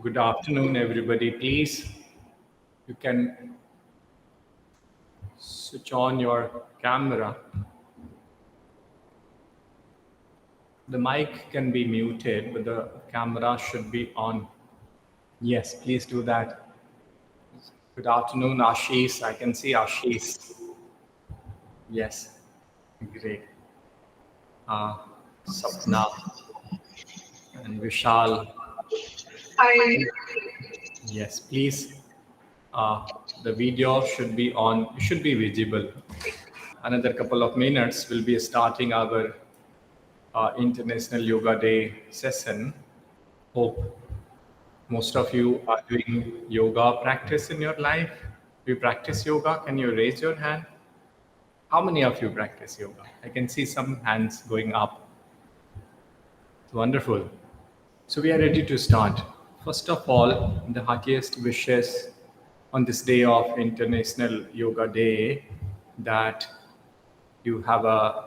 Good afternoon, everybody. Please, you can switch on your camera. The mic can be muted, but the camera should be on. Yes, please do that. Good afternoon, Ashish. I can see Ashish. Yes, great. Sapna and Vishal. Hi. Yes, please. The video should be on, should be visible. Another couple of minutes, we'll be starting our International Yoga Day session. Hope most of you are doing yoga practice in your life. Do you practice yoga? Can you raise your hand? How many of you practice yoga? I can see some hands going up. It's wonderful. So we are ready to start. First of all, the heartiest wishes on this day of International Yoga Day that you have a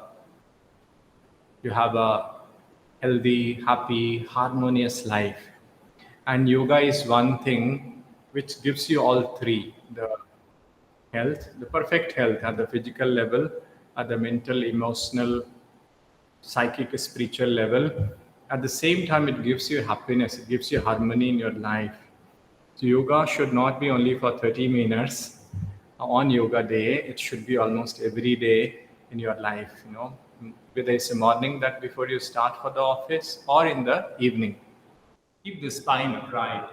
healthy, happy, harmonious life. And yoga is one thing which gives you all three: the health, the perfect health at the physical level, at the mental, emotional, psychic, spiritual level. At the same time, it gives you happiness, it gives you harmony in your life. So yoga should not be only for 30 minutes on yoga day. It should be almost every day in your life, whether it's the morning that before you start for the office or in the evening. Keep the spine upright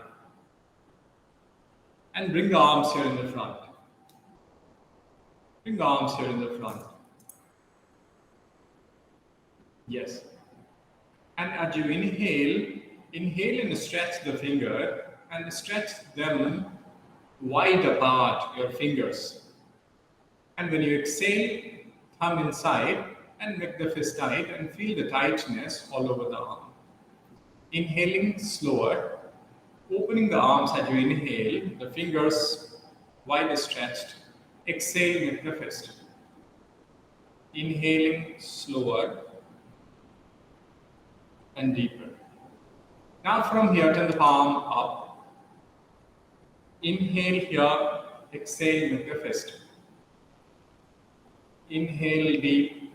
and bring the arms here in the front. Bring the arms here in the front. Yes. And as you inhale and stretch the finger and stretch them wide apart, your fingers. And when you exhale, thumb inside and make the fist tight and feel the tightness all over the arm. Inhaling slower, opening the arms as you inhale, the fingers wide stretched. Exhale, make the fist. Inhaling slower and deeper. Now from here, turn the palm up. Inhale here, exhale, make the fist. Inhale deep,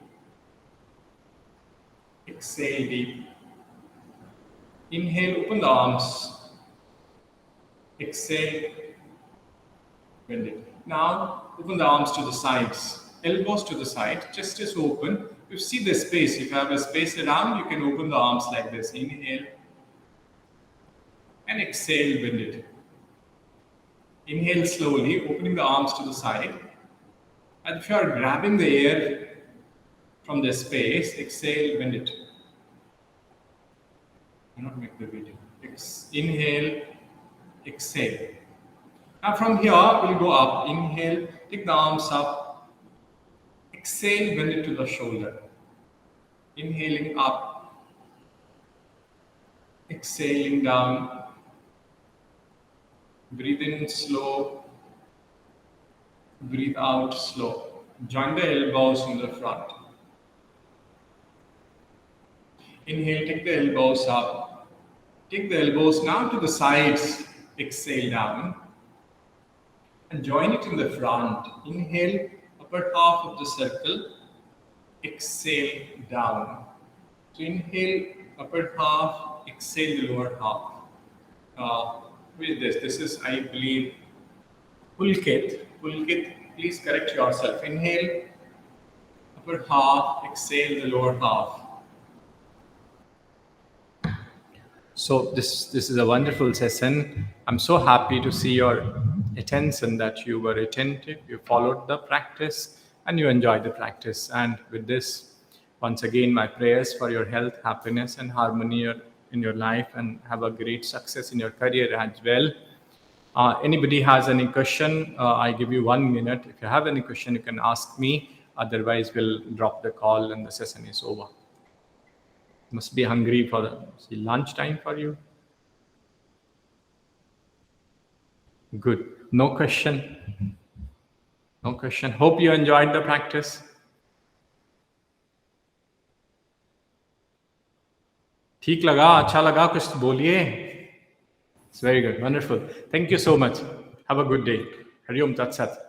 exhale deep. Inhale, open the arms. Exhale, bend it. Now, open the arms to the sides, elbows to the side, chest is open. You see the space. If you have a space around, you can open the arms like this. Inhale and exhale, bend it. Inhale slowly, opening the arms to the side. And if you are grabbing the air from the space, exhale, bend it. Do not make the video. Inhale, exhale. Now from here, we'll go up. Inhale, take the arms up. Exhale, bend it to the shoulder. Inhaling up. Exhaling down. Breathe in slow. Breathe out slow. Join the elbows in the front. Inhale, take the elbows up. Take the elbows now to the sides. Exhale down. And join it in the front. Inhale, upper half of the circle. Exhale down. So inhale, upper half. Exhale, the lower half. With this, this is, I believe, Pulkit. Pulkit, please correct yourself. Inhale, upper half. Exhale, the lower half. So this is a wonderful session. I'm so happy to see your attention, that you were attentive, you followed the practice, and you enjoyed the practice. And with this, once again, my prayers for your health, happiness, and harmony in your life, and have a great success in your career as well. Anybody has any question, I give you 1 minute. If you have any question, you can ask me. Otherwise, we'll drop the call and the session is over. Must be hungry for the lunch time for you. Good. No question. No question. Hope you enjoyed the practice. ठीक लगा, अच्छा लगा, कुछ बोलिए. It's very good. Wonderful. Thank you so much. Have a good day. Hari Om Tat Sat.